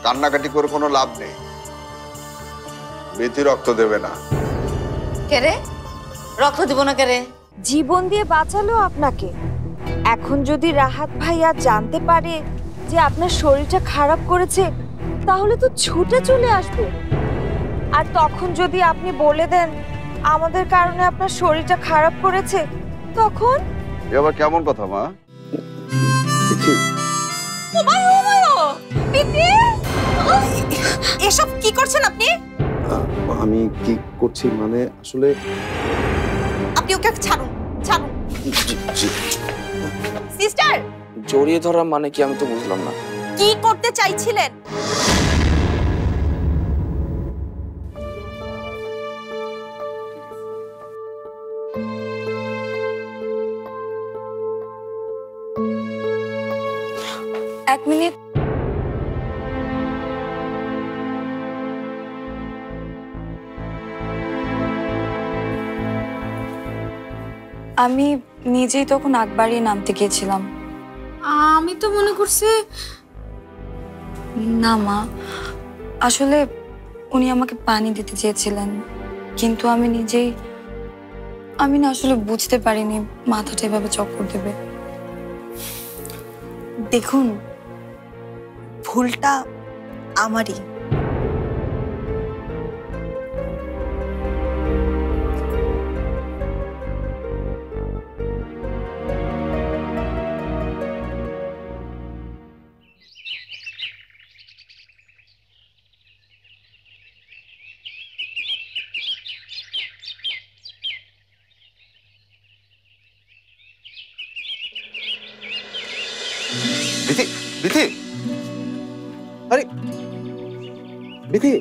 কান্নাকাটি করে কোনো লাভ নেই। বেতি রক্ত দেবে না। কে রে? রক্ত দিব না কে রে? জীবন দিয়ে বাঁচালো আপনাকে। এখন যদি রাহাত ভাইয়া জানতে পারে যে আপনার শরীরটা খারাপ করেছে, তাহলে তো ছুটে চলে আসবে। আর তখন যদি আপনি বলে দেন আমাদের কারণে আপনার শরীরটা খারাপ করেছে, তখন এ আবার কেমন কথা মা? এসব কি করছেন আপনি? আমি কি করছি মানে আসলে আপনি ওকে ছাড়ুন, ছাড়ুন। সিস্টার, জড়িয়ে ধরা মানে কি আমি তো বুঝলাম না। কি করতে চাইছিলেন? এক মিনিট। আমি নিজেই তখন আগ বাড়িয়ে নামতে গিয়েছিলাম। আমি তো মনে করছি। না মা, আসলে উনি আমাকে পানি দিতে চেয়েছিলেন, কিন্তু আমি না আসলে বুঝতে পারিনি মাথাটা এভাবে চক্কর দেবে। দেখুন, ভুলটা আমারই। বিথি, বিথি, আরে বিথি,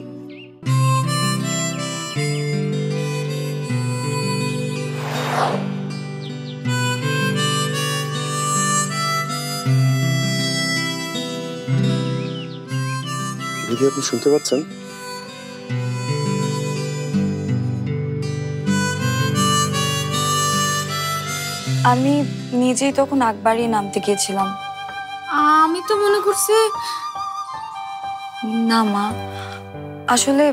বিথি আপনি শুনতে পাচ্ছেন? আমি নিজেই তখন আগ বাড়িয়ে নামতে গিয়েছিলাম। আমি তো মনে করছি। না মা, আসলে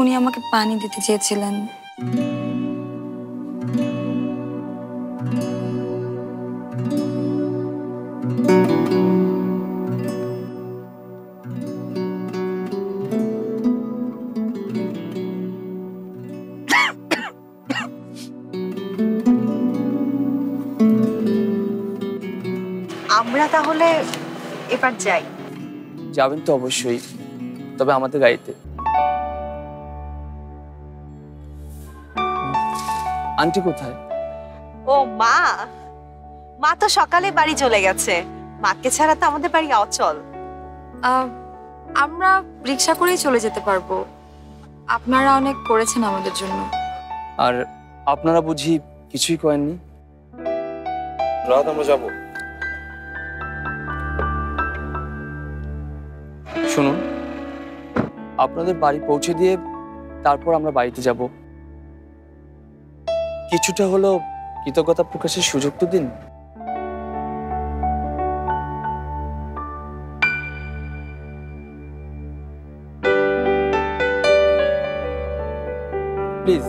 উনি আমাকে পানি দিতে চেয়েছিলেন। আমরা তাহলে এবার যাই। যাবেন তো অবশ্যই, তবে আমাদের গাড়িতে। আন্টি কোথায়? ও মা, মা তো সকালে বাড়ি চলে গেছে। মাকে ছাড়া তো আমাদের বাড়ি অচল। আমরা রিক্সা করেই চলে যেতে পারবো। আপনারা অনেক করেছেন আমাদের জন্য। আর আপনারা বুঝি কিছুই করেননি? রাত আমরা যাব। শুনুন, আপনাদের বাড়ি পৌঁছে দিয়ে তারপর আমরা বাড়িতে যাব। কিছুটা হলো কৃতজ্ঞতা প্রকাশের সুযোগ তো দিন। প্লিজ।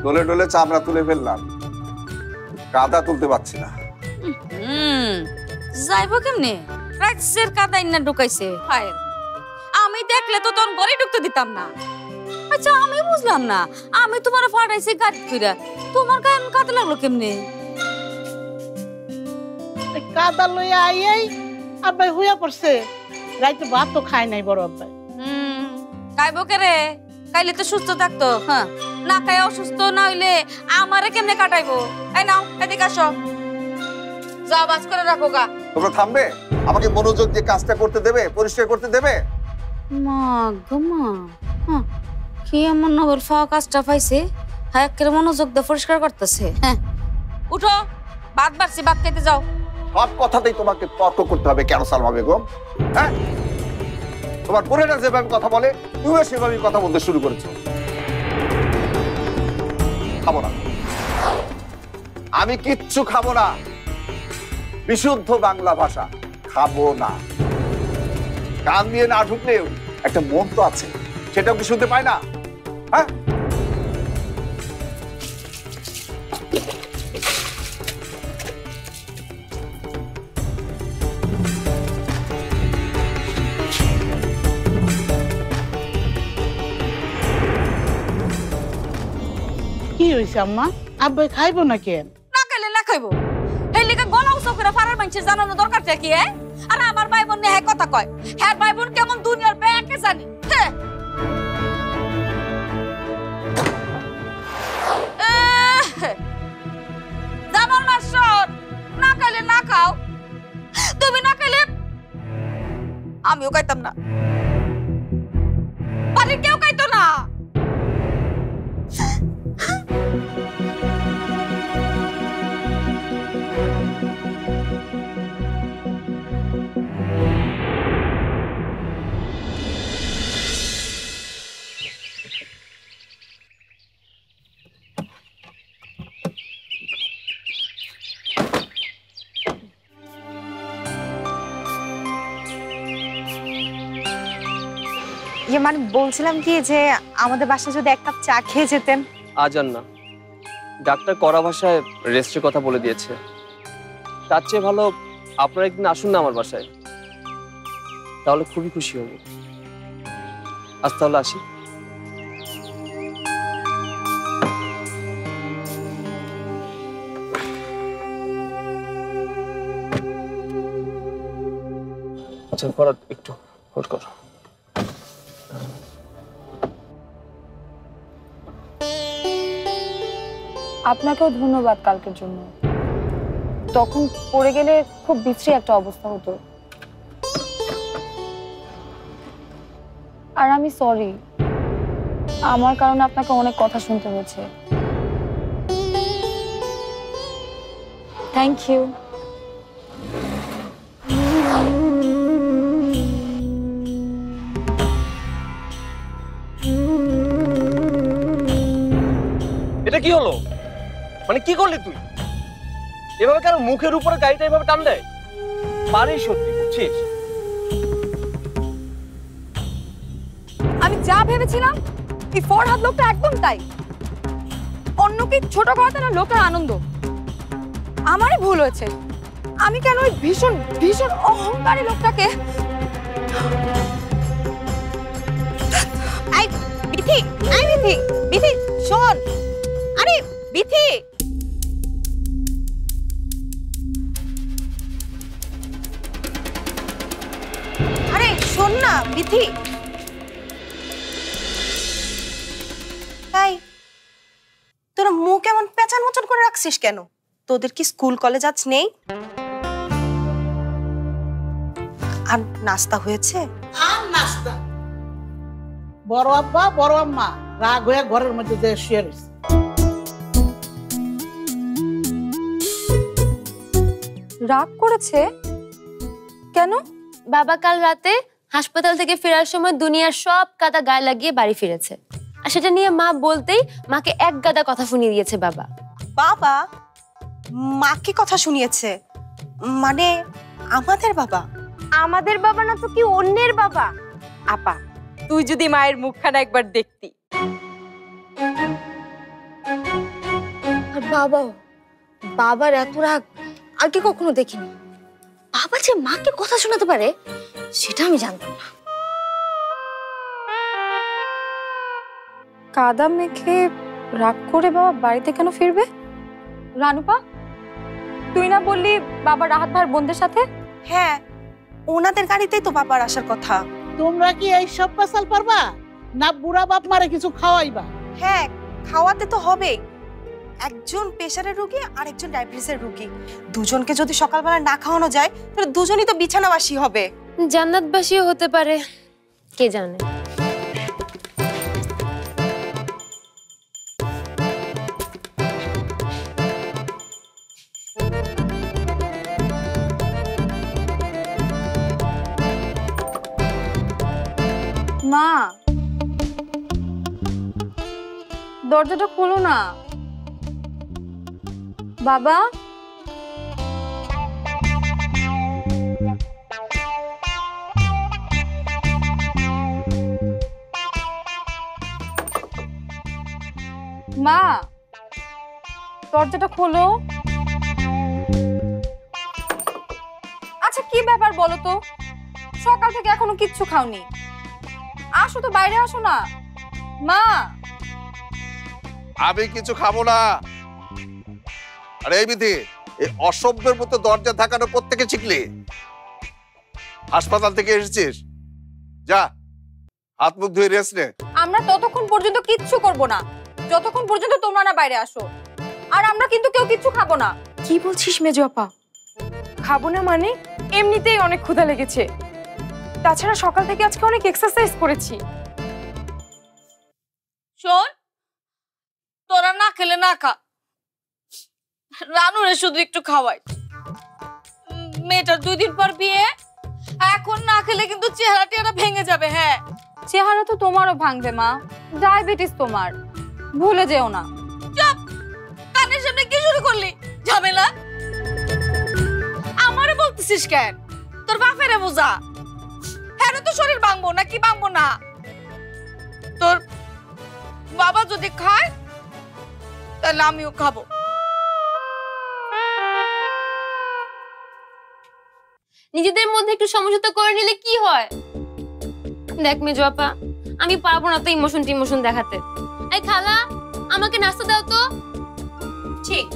ডলে ডলে চামড়া তুলে ফেললাম, কাদা তুলতে পারছি না। যাইবো কেমনে? রাজ্যের কাদাই না ঢুকাইছে। হায়, আমি দেখলে তো তখন ঘরে ঢুকতে দিতাম না। আচ্ছা, আমি বুঝলাম না, আমি তোমার ফাটাইছি গাড়ি ফিরা, তোমার গায়ে এমন কাদা লাগলো কেমনে? কাদা লইয়া আইয়াই আব্বাই হুইয়া পড়ছে। রাইতে ভাত তো খায় নাই বড় আব্বাই। খাইবো কে রে? খাইলে তো সুস্থ থাকতো। হ্যাঁ, না খাই অসুস্থ না হইলে আমারে কেমনে কাটাইবো? এই নাও, এদিকে আসো, যা বাস করে রাখো গা। তোমরা থামবে? আমাকে মনোযোগ দিয়ে কাজটা করতে দেবে, পরিষ্কার করতে দেবে? মা গো মা, কি এমন নগর ফাওয়া কাজটা পাইছে? হ্যাঁ, মনোযোগ দিয়ে পরিষ্কার করতেছে। হ্যাঁ, উঠো, ভাত বাড়ছি, ভাত খেতে যাও। সব কথাতেই তোমাকে তর্ক করতে হবে কেন সালমা বেগম? হ্যাঁ, তোমার বোনেরা যেভাবে কথা বলে তুমিও সেভাবেই কথা বলতে শুরু করেছো। খাবো না, আমি কিচ্ছু খাবো না। বিশুদ্ধ বাংলা ভাষা খাবো না। কান দিয়ে না ঢুকলেও একটা মন তো আছে, সেটাও কি শুনতে পায় না? হ্যাঁ, কি হয়েছে আম্মা? আব্বাই খাইবো না কেন? না খাইলে না খাইবো। এই লিগে গলা উঁচু করে পাড়ার মানুষের জানানো দরকারটা কি? আর আমার ভাই বোন নিয়ে কথা কয়, হ্যাঁ ভাই বোন কেমন দুনিয়ার ব্যাংকে জানি। জামাল মাস্টার, না খাইলে না খাও, তুমি না খাইলে আমিও খাইতাম না, বাড়ির কেউ খাইতো না। মানে বলছিলাম কি যে আমাদের বাসায় যদি এক কাপ চা খেয়ে যেতেন। আজ আর না, ডাক্তার কড়া ভাষায় রেস্টের কথা বলে দিয়েছে। তার চেয়ে ভালো আপনারা একদিন আসুন না আমার বাসায়, তাহলে খুবই খুশি হব। আজ তাহলে আসি। আচ্ছা ফরাদ, একটু হোল্ড করো। আপনাকেও ধন্যবাদ কালকের জন্য। তখন পড়ে গেলে খুব বিশ্রী একটা অবস্থা হতো। আর আমি সরি, আমার কারণে আপনাকে অনেক কথা শুনতে হয়েছে। Thank you. এটা কি হলো? মানে কি করলি তুই? এভাবে কেন মুখের উপরে গাড়িটা এভাবে টান দেয়? পারিস সত্যি, বুঝছিস? আমি যা ভেবেছিলাম এই ফরহাদ লোকটা একদম তাই। অন্যকে ছোট করাতে না লোকের আনন্দ। আমারই ভুল হয়েছে। আমি কেন ওই ভীষণ ভীষণ অহংকারী লোকটাকে। আই বিথি, আই বিথি, বিথি শোন। আরে বিথি, আরে শোন না বিথি। তাই তোরা মুখ কেমন পেঁচান মোচন করে রাখছিস কেন? তোদের কি স্কুল কলেজ আজ নেই? আর নাস্তা হয়েছে? আর নাস্তা? বড় আব্বা বড় আম্মা রাগ হয়ে ঘরের মধ্যে যে শুয়ে রয়েছে। রাগ করেছে কেন? বাবা কাল রাতে হাসপাতাল থেকে ফেরার সময় দুনিয়ার সব কাদা গায়ে লাগিয়ে বাড়ি ফিরেছে, আর সেটা নিয়ে মা বলতেই মাকে এক গাদা কথা শুনিয়ে দিয়েছে বাবা। বাবা মাকে কথা শুনিয়েছে? মানে আমাদের বাবা? আমাদের বাবা না তো কি অন্যের বাবা? আপা তুই যদি মায়ের মুখখানা একবার দেখতি। আর বাবাও, বাবার এত রাগ আগে কখনো দেখিনি। বাবা যে মাকে কথা শোনাতে পারে সেটা আমি জানতাম না। কাদা মেখে রাগ করে বাবা বাড়িতে কেন ফিরবে? রানুপা, তুই না বললি বাবা রাহাত ভাইয়ের বোনদের সাথে? হ্যাঁ, ওনাদের গাড়িতেই তো বাবার আসার কথা। তোমরা কি এই সব পেশাল পারবা না বুড়া বাপ মারে কিছু খাওয়াইবা? হ্যাঁ, খাওয়াতে তো হবে। একজন প্রেসারের রোগী আর একজন ডায়াবেটিসের রোগী, দুজনকে যদি সকালবেলা না খাওয়ানো যায় তাহলে দুজনই তো বিছানাবাসী হবে। জান্নাতবাসীও হতে পারে, কে জানে। মা, দরজাটা খোলো না। বাবা, মা, দরজাটা খোলো। আচ্ছা, কি ব্যাপার বলো তো? সকাল থেকে এখনো কিচ্ছু খাওনি। আসো তো, বাইরে আসো না। মা, আমি কিছু খাবো না। আরে এই বিধি, এই অসভ্যের মতো দরজা ধাকানো কোত্থেকে শিখলি? হাসপাতাল থেকে এসেছিস? যা, হাত মুখ ধুয়ে রেস্ট নে। আমরা ততক্ষণ পর্যন্ত কিচ্ছু করব না যতক্ষণ পর্যন্ত তোমরা না বাইরে আসো। আর আমরা কিন্তু কেউ কিচ্ছু খাবো না। কি বলছিস মেজো আপা? খাবো না মানে? এমনিতেই অনেক ক্ষুধা লেগেছে। তাছাড়া সকাল থেকে আজকে অনেক এক্সারসাইজ করেছি। শোন, তোরা না খেলে না খা, রানুরে শুধু একটু খাওয়াই। মেয়েটার 2 দিন পর বিয়ে, এখন না খেলে কিন্তু চেহারা ভেঙে যাবে। হ্যাঁ, চেহারা তো তোমারও ভাঙবে মা, ডায়াবেটিস তোমার, ভুলে যেও না। চুপ, কানের সামনে কি শুরু করলি ঝামেলা? আমারে বলতেছিস কেন? তোর বাপেরে বোঝা। হ্যাঁ, তো শরীর ভাঙবো না কি ভাঙবো না? তোর বাবা যদি খায় তাহলে আমিও খাবো। নিজেদের মধ্যে একটু সমঝোতা করে নিলে কি হয়? দেখ মেজো আপা, আমি পারবো না তো ইমোশন টিমোশন দেখাতে। এই খালা, আমাকে নাস্তা দাও তো। ঠিক,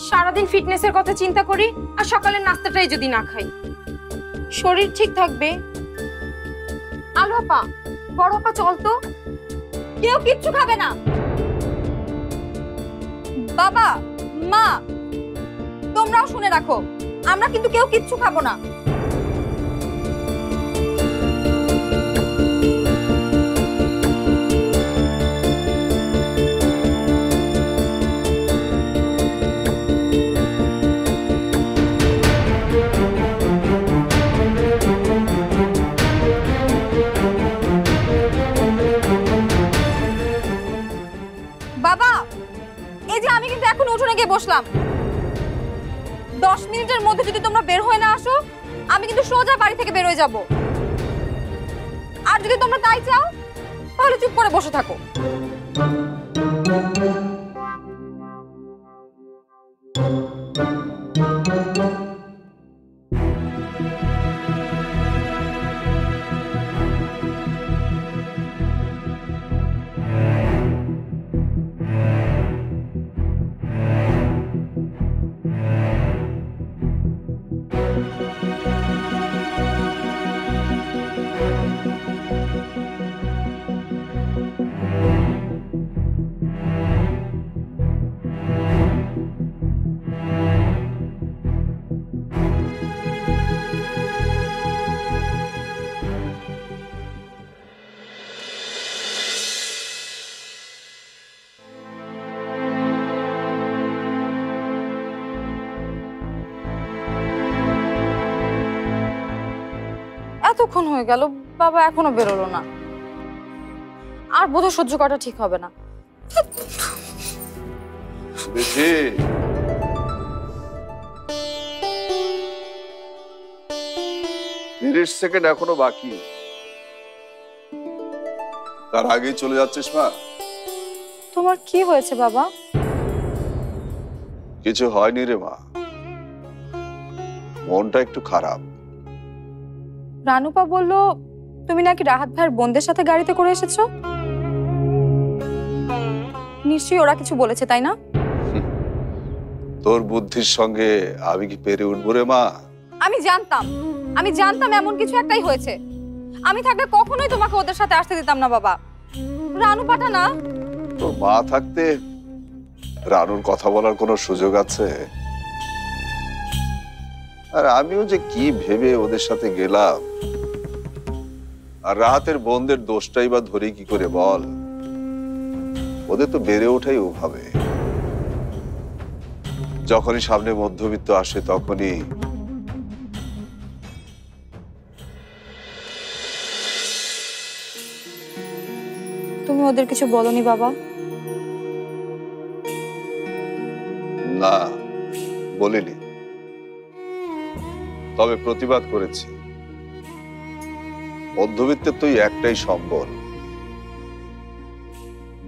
সারাদিন ফিটনেসের কথা চিন্তা করি আর সকালের নাস্তাটাই যদি না খাই, শরীর ঠিক থাকবে? আলু আপা, বড় আপা, চল তো। কেউ কিচ্ছু খাবে না। বাবা, মা, তোমরাও শুনে রাখো, আমরা কিন্তু কেউ কিচ্ছু খাবো না। বাবা, এই যে আমি কিন্তু এখন উঠোনে গিয়ে বসলাম। 10 মিনিটের মধ্যে যদি তোমরা বের হয়ে না আসো, আমি কিন্তু সোজা বাড়ি থেকে বের হয়ে যাব। আর যদি তোমরা তাই চাও তাহলে চুপ করে বসে থাকো। এতক্ষণ হয়ে গেল, বাবা এখনো বেরোলো না। আর বোধহয় সহ্য করাটা ঠিক হবে না। বেশি 30 সেকেন্ড এখনো বাকি। তার আগেই চলে যাচ্ছিস মা? তোমার কি হয়েছে বাবা? কিছু হয়নি রে মা, মনটা একটু খারাপ। রানুপা বলল তুমি নাকি রাহাত ভাইয়ের বোনদের সাথে গাড়িতে করে এসেছো। নিশ্চয়ই ওরা কিছু বলেছে, তাই না? তোর বুদ্ধির সঙ্গে আমি কি পেরে উঠবো রে মা? আমি জানতাম এমন কিছু একটাই হয়েছে। আমি থাকলে কখনোই তোমাকে ওদের সাথে আসতে দিতাম না বাবা। রানুপাটা না। তোর মা থাকতে রানুর কথা বলার কোনো সুযোগ আছে? আর আমিও যে কি ভেবে ওদের সাথে গেলাম। আর রাহাতের বোনদের দোষটাই বা ধরে কি করে বল? ওদের তো বেড়ে ওঠাই ওভাবে। যখনই সামনে মধ্যবিত্ত আসে তখনই ওদের কিছু বলনি বাবা? না, বলিনি, তবে প্রতিবাদ করেছি। মধ্যবিত্তের তো একটাই সম্বল,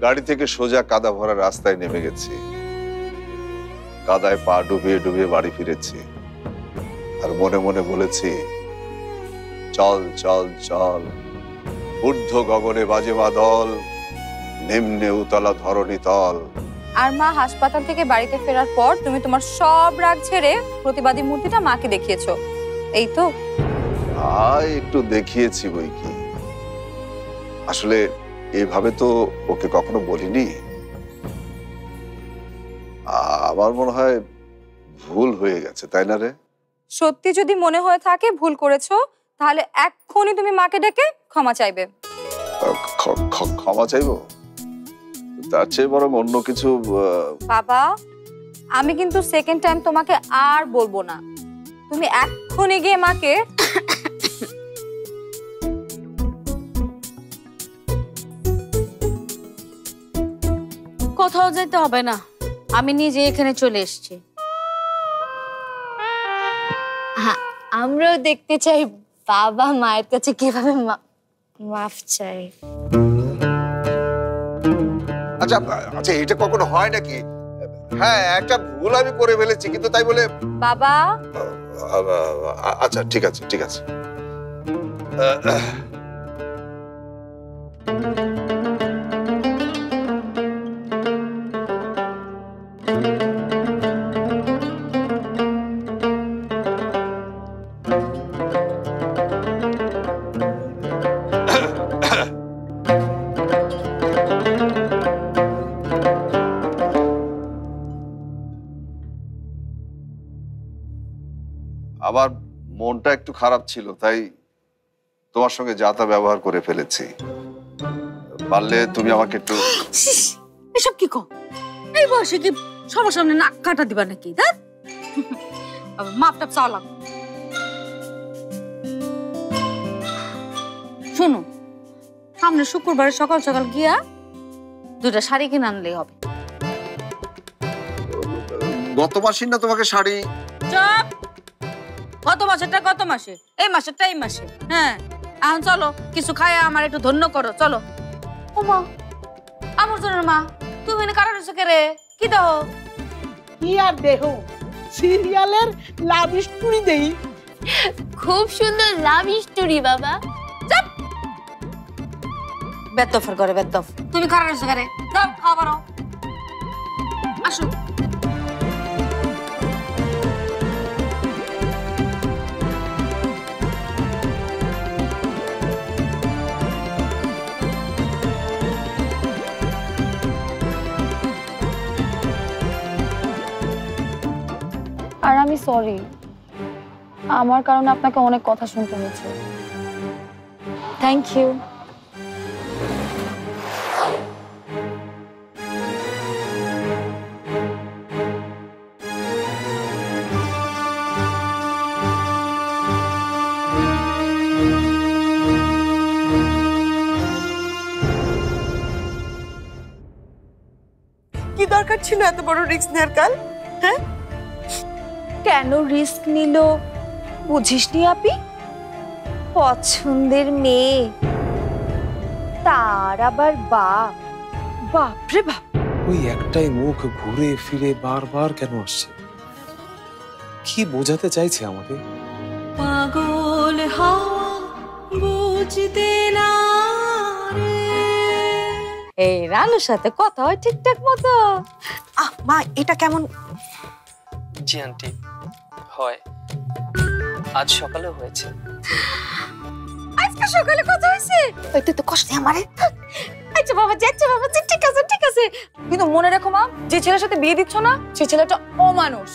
গাড়ি থেকে সোজা কাদা ভরা রাস্তায় নেমে গেছি, কাদায় পা ডুবিয়ে ডুবিয়ে বাড়ি ফিরেছি, আর মনে মনে বলেছি চল চল চল, ঊর্ধ্ব গগনে বাজে বাদল, নিম্নে উতলা ধরণী তল। আর মা হাসপাতাল থেকে বাড়িতে ফেরার পর তুমি তোমার সব রাগ ছেড়ে প্রতিবাদী মূর্তিটা মাকে দেখিয়েছো, এই তো? একটু দেখিয়েছি বই কি, আসলে এভাবে তো ওকে কখনো বলিনি। আমার মনে হয় ভুল হয়ে গেছে, তাই না রে? সত্যি যদি মনে হয়ে থাকে ভুল করেছো, তাহলে এক্ষুনি তুমি মাকে ডেকে ক্ষমা চাইবে। ক্ষমা চাইবো? তার চেয়ে বরং অন্য কিছু। বাবা, আমি কিন্তু সেকেন্ড টাইম তোমাকে আর বলবো না, তুমি এক্ষুনি গিয়ে মাকে কোথাও যেতে হবে না, আমি নিজে এখানে চলে এসেছি। আমরাও দেখতে চাই বাবা মায়ের কাছে কিভাবে মাফ চাই। আচ্ছা আচ্ছা, এটা কখনো হয় নাকি? হ্যাঁ, একটা ভুল আমি করে ফেলেছি, কিন্তু তাই বলে। বাবা, আচ্ছা ঠিক আছে ঠিক আছে। আমার মনটা একটু খারাপ ছিল, তাই তোমার সঙ্গে যা তা ব্যবহার করে ফেলেছি। পারলে তুমি আমাকে একটু। এসব কি কম? এই বয়সে কি সবার সামনে নাক কাটা দিবা নাকি? মাপ টাপ চাওয়া লাগবে। শোনো, সামনে শুক্রবারে সকাল সকাল গিয়া 2টা শাড়ি কিনে আনলেই হবে। গত মাসে না তোমাকে শাড়ি। চুপ! গত মাসেরটা গত মাসে, এই মাসেরটা এই মাসে। হ্যাঁ, এখন চলো কিছু খায় আমার একটু ধন্য করো, চলো। ও মা, আমার জন্য মা, তুমি এনে কারো রয়েছে কে রে? কি দাও? কি আর দেহ, সিরিয়ালের লাভ স্টোরি দেই। খুব সুন্দর লাভ স্টোরি বাবা। বেতফের করে বেতফ, তুমি কারো রয়েছে কে রে? যাও খাওয়া পারো, আসো। আর আমি সরি, আমার কারণে আপনাকে অনেক কথা শুনতে হয়েছে। Thank you. কি দরকার ছিল এত বড় রিস্ক নেওয়ার? কাল হ্যাঁ, কেন রিস্ক নিল বুঝিসনি আপি? পছন্দের মেয়ে, তার আবার বাপ। বাপরে বাপ, ওই একটাই মুখ ঘুরে ফিরে বারবার কেন আসছে? কি বোঝাতে চাইছে আমাকে? পাগল হওয়া বুঝতে না রে। এই রানুর সাথে কথা হয় ঠিকঠাক মতো? মা, এটা কেমন? জি আন্টি, হয়। আজ সকালে হয়েছে। আজকে সকালে কথা হয়েছে? ওই তো কষ্ট আমারে। আচ্ছা বাবা, যাচ্ছে বাবা, ঠিক আছে ঠিক আছে। কিন্তু মনে রেখো মা, যে ছেলের সাথে বিয়ে দিচ্ছ না, সে ছেলেটা অমানুষ।